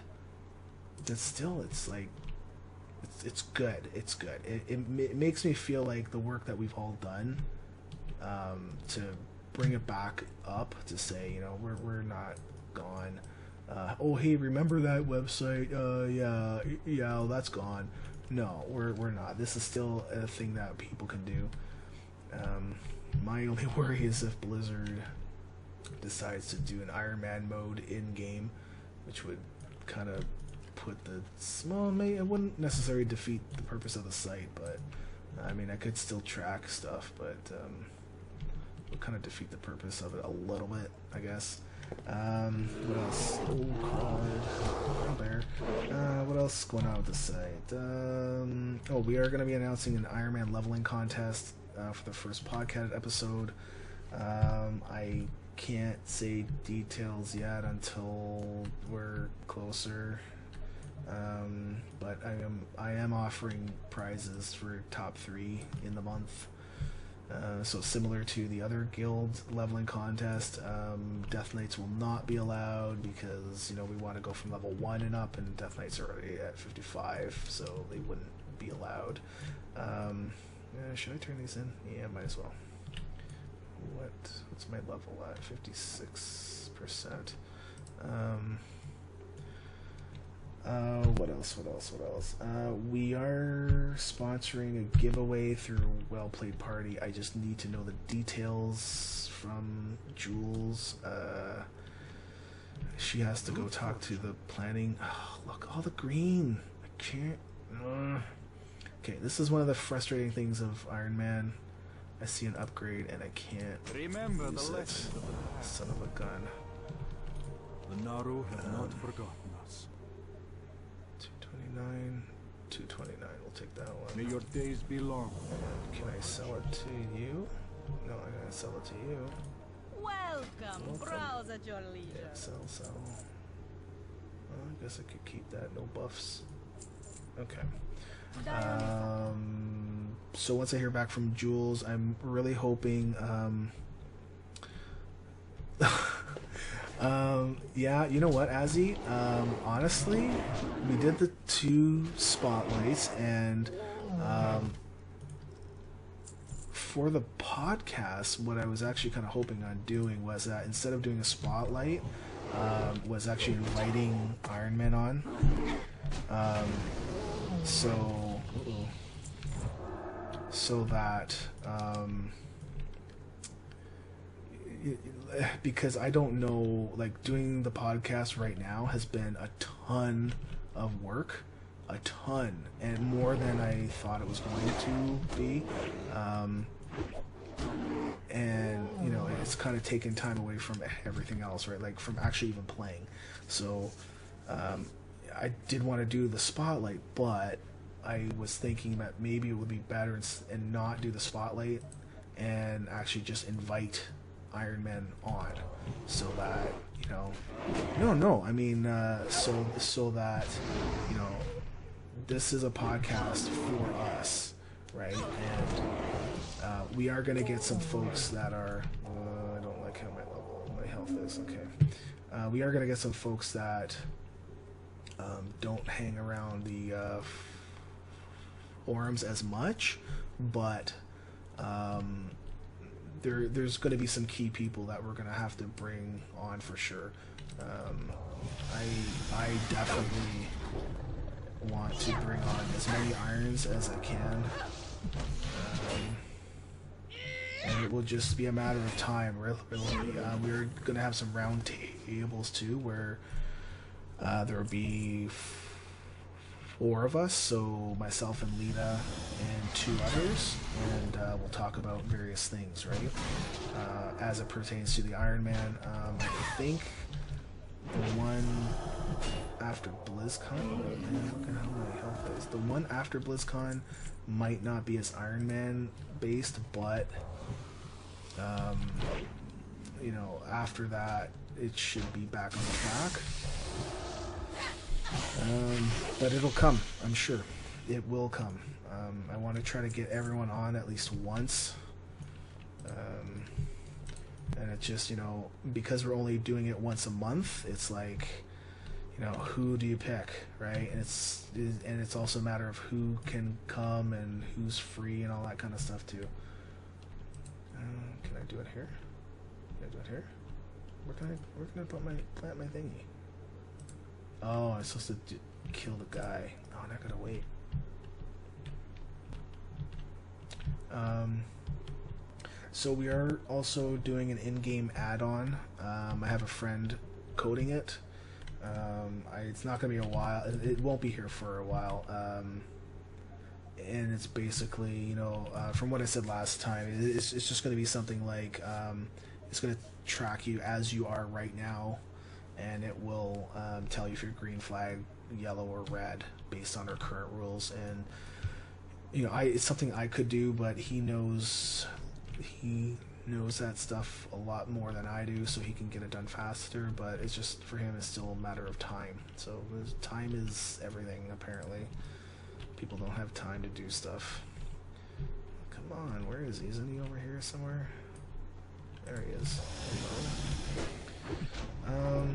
that's still, it's like, it's good. It's good. It makes me feel like the work that we've all done to bring it back up, to say, you know, we're not gone. Oh, hey, remember that website? Yeah, that's gone. No, we're not. This is still a thing that people can do. My only worry is if Blizzard decides to do an Iron Man mode in-game, which would kind of put the... Well, it wouldn't necessarily defeat the purpose of the site, but... I mean, I could still track stuff, but... it would kind of defeat the purpose of it a little bit, I guess. What else? Oh, crud. There. What else is going on with the site? Oh, we are going to be announcing an Iron Man leveling contest for the first podcast episode. I can't say details yet until we're closer. But I am offering prizes for top 3 in the month. So similar to the other guild leveling contest, Death Knights will not be allowed because, you know, we want to go from level 1 and up, and Death Knights are already at 55, so they wouldn't be allowed. Should I turn these in? Yeah, might as well. What's my level at? 56%. What else? We are sponsoring a giveaway through Well Played Party. I just need to know the details from Jules. She has to go talk to the planning. Oh, look, all the green. I can't. Okay, this is one of the frustrating things of Iron Man. I see an upgrade and I can't Remember use the it. lessons of the past. Son of a gun. The Naru have not forgotten us. 229. 229. We'll take that one. May your days be long. Can I sell it to you? No, I'm gonna sell it to you. Welcome. Browse at your leisure. Yeah, sell. Well, I guess I could keep that. No buffs. Okay. So once I hear back from Jules, I'm really hoping. Yeah, you know what, Azzy? Honestly, we did the 2 spotlights, and for the podcast, what I was actually kind of hoping on doing was that instead of doing a spotlight, was actually inviting Iron Man on. So that because I don't know, like, doing the podcast right now has been a ton of work, and more than I thought it was going to be, and you know, it's kind of taken time away from everything else, right? Like from actually even playing. So I did want to do the spotlight, but I was thinking that maybe it would be better and not do the spotlight and actually just invite Iron Men on, so that, you know, no, I mean, so that, you know, this is a podcast for us, right? And we are going to get some folks that are, I don't like how my health is, okay. We are going to get some folks that don't hang around the forums as much, but there's going to be some key people that we're going to have to bring on for sure. I definitely want to bring on as many irons as I can, and it will just be a matter of time. Really, we're going to have some round tables too, where there will be 4 of us, so myself and Leeta and 2 others, and we'll talk about various things, right? As it pertains to the Iron Man, I think the one after BlizzCon, look at how my health is. The one after BlizzCon might not be as Iron Man based, but you know, after that it should be back on track. But it'll come, I'm sure. It will come. I want to try to get everyone on at least once. And it's just, you know, because we're only doing it once a month, it's like, you know, who do you pick, right? And it's also a matter of who can come and who's free and all that kind of stuff too. Can I do it here? Can I do it here? Where can I plant my thingy? Oh, I'm supposed to kill the guy. Oh, and I gotta wait. So we are also doing an in-game add-on. I have a friend coding it. It's not gonna be a while. It won't be here for a while. And it's basically, you know, from what I said last time, it's just gonna be something like it's gonna track you as you are right now, and it will tell you if you're green flag, yellow, or red based on our current rules. And you know, it's something I could do, but he knows that stuff a lot more than I do, so he can get it done faster. But it's just, for him, it's still a matter of time. So time is everything. Apparently, people don't have time to do stuff. Come on, where is he? Isn't he over here somewhere? There he is. Hello.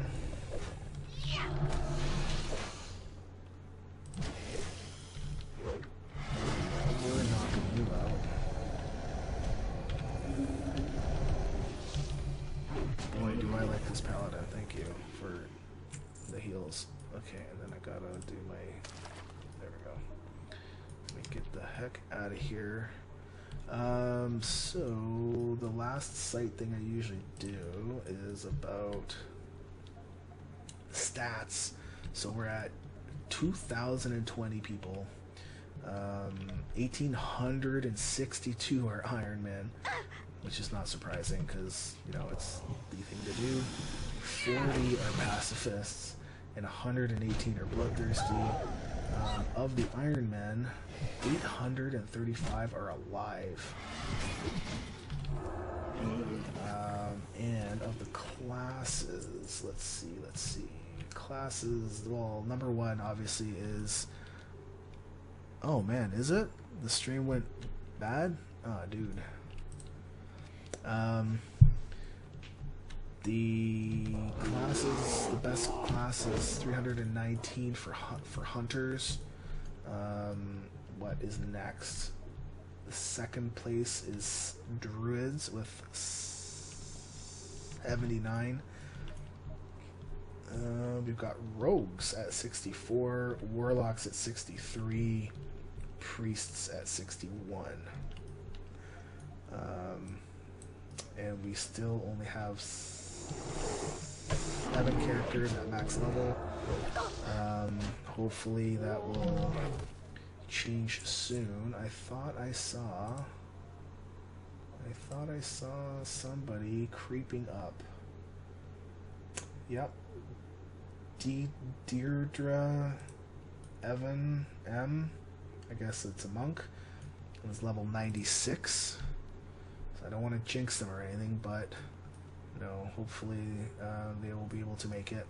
We're knocking you out. Boy, do I like this paladin. Thank you for the heals. Okay, and then I gotta do my... There we go. Let me get the heck out of here. So the last site thing I usually do is about stats. So we're at 2,020 people. 1,862 are Iron Man, which is not surprising because, you know, it's the thing to do. 40 are pacifists, and 118 are bloodthirsty. Of the Iron Men, 835 are alive. And of the classes, let's see. Classes, well, number 1 obviously is... Oh man, is it? The stream went bad? Oh, dude. The classes, the best class is 319 for hunters. What is next? The second place is druids with 79. We've got rogues at 64, warlocks at 63, priests at 61. And we still only have 7 characters at max level. Hopefully that will change soon. I thought I saw somebody creeping up. Yep. Deirdre Evan M. I guess it's a monk. It was level 96. So I don't want to jinx them or anything, but you know, hopefully they will be able to make it.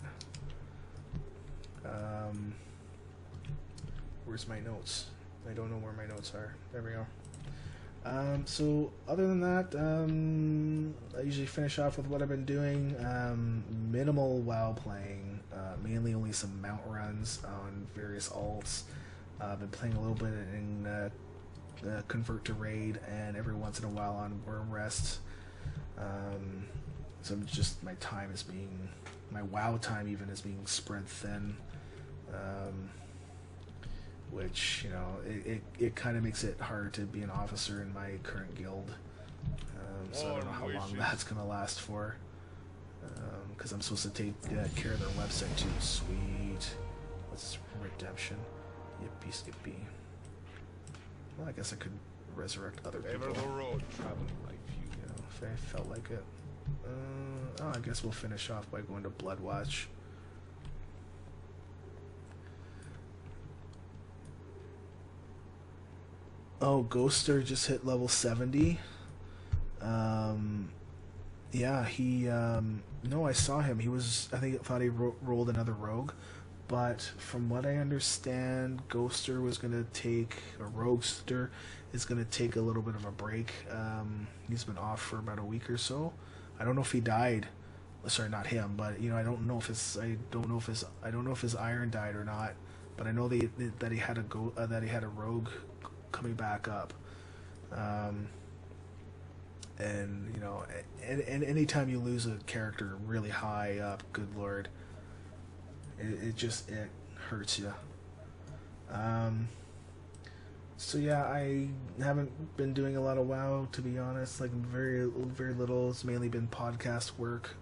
Where's my notes? I don't know where my notes are. There we go. So other than that, I usually finish off with what I've been doing. Minimal WoW playing, mainly only some mount runs on various alts. I've been playing a little bit in Convert to Raid, and every once in a while on Worm Rest. So just my WoW time even is being spread thin. Which, you know, it kind of makes it hard to be an officer in my current guild. So I don't know how long that's going to last for. Because I'm supposed to take care of their website too. Sweet. What's redemption? Yippee skippy. Well, I guess I could resurrect other people. Ever the road traveling like you. You know, if I felt like it. Oh, I guess we'll finish off by going to Bloodwatch. Oh, Ghoster just hit level 70. Yeah, he, no, I saw him. He was, I thought he rolled another rogue. But from what I understand, Ghoster was going to take, or Roguester is going to take a little bit of a break. He's been off for about a week or so. I don't know if he died. Sorry, not him, but, you know, I don't know if his iron died or not. But I know that he had a rogue coming back up, and you know, and anytime you lose a character really high up, good lord, it hurts you. So yeah, I haven't been doing a lot of WoW, to be honest. Like very little. It's mainly been podcast work,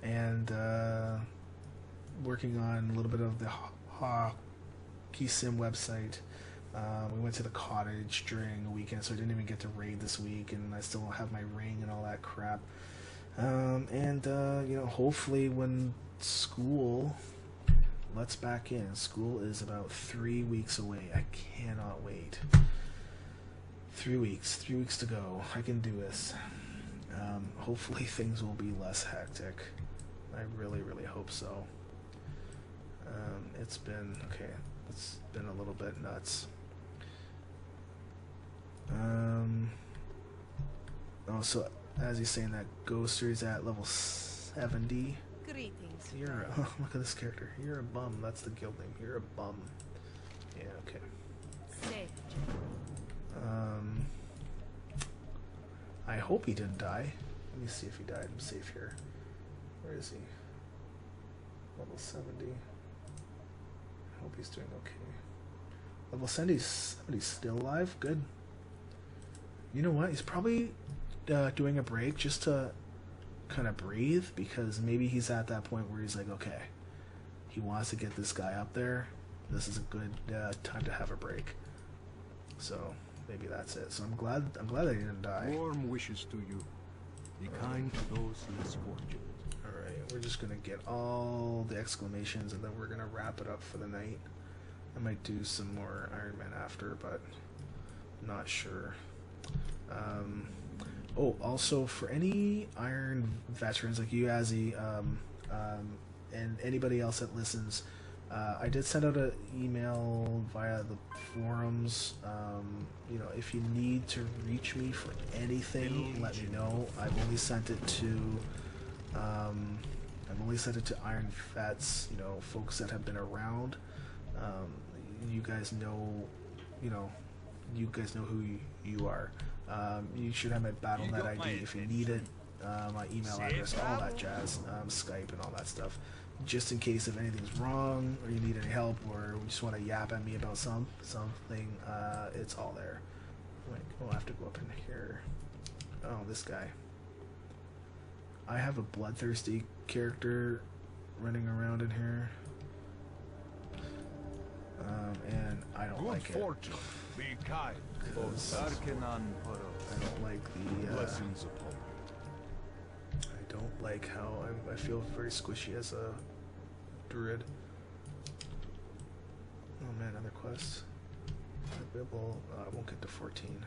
and working on a little bit of the HockeySim website. We went to the cottage during the weekend, so I didn't even get to raid this week, and I still don't have my ring and all that crap. You know, hopefully when school lets back in, school is about 3 weeks away. I cannot wait. 3 weeks to go. I can do this. Hopefully things will be less hectic. I really hope so. It's been a little bit nuts. Oh, so as he's saying that, Ghoster is at level 70. Greetings. Look at this character. You're a bum. That's the guild name. You're a bum. Yeah, okay. Safe. I hope he didn't die. Let me see if he died. I'm safe here. Where is he? Level 70. I hope he's doing okay. Level 70, somebody's still alive? Good. You know what? He's probably doing a break just to kind of breathe, because maybe he's at that point where he's like, okay, he wants to get this guy up there. This is a good time to have a break. So maybe that's it. So I'm glad that he didn't die. Warm wishes to you. Be kind to those less fortunate. Alright, we're just gonna get all the exclamations and then we're gonna wrap it up for the night. I might do some more Iron Man after, but I'm not sure. Oh, also for any Iron veterans like you, Azzy, and anybody else that listens, I did send out an email via the forums. You know, if you need to reach me for anything, let me know. I've only sent it to Iron vets, you know, folks that have been around. You guys know, who you are. You should have my BattleNet ID if you need it. My email address, all that jazz, Skype and all that stuff. Just in case if anything's wrong or you need any help or you just want to yap at me about something, it's all there. Wait, we'll have to go up in here. Oh, this guy. I have a bloodthirsty character running around in here. And I don't like it. Good fortune. Be kind. I don't like the Blessings upon you. I don't like how I feel very squishy as a druid. Oh man, another quest. I won't get to 14.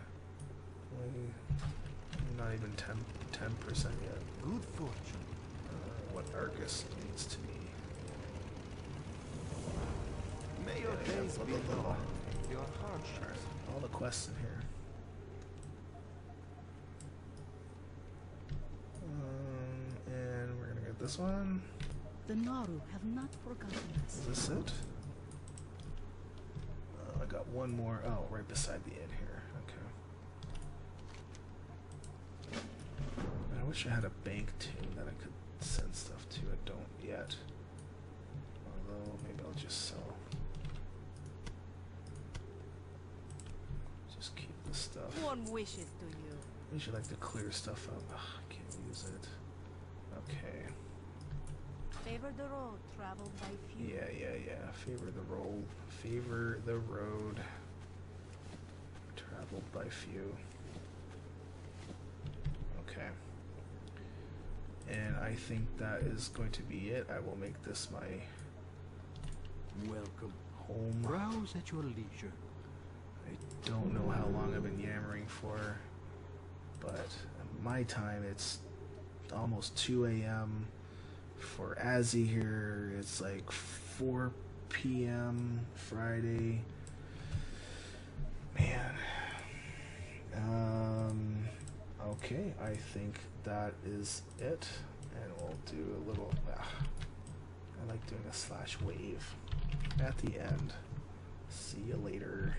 not even 10% yet. Good fortune. What Argus means to me. May your Yeah, days blah, be blah, blah. long. Your hardships. All the quests in here. And we're gonna get this one. The Naru have not forgotten us. Is this it? I got one more. Oh, right beside the inn here. Okay. I wish I had a bank too that I could send stuff to. I don't yet. Although, maybe I'll just sell. Just keep the stuff. Warm wishes to you. I usually like to clear stuff up. Ugh, I can't use it. Okay. Favor the road traveled by few. Yeah. Favor the road. Traveled by few. Okay. And I think that is going to be it. I will make this my Welcome. home. Browse at your leisure. I don't know how long I've been yammering for, but at my time it's almost 2 a.m. For Azzy here, it's like 4 p.m. Friday. Man. Okay, I think that is it. And we'll do a little... I like doing a /wave at the end. See you later.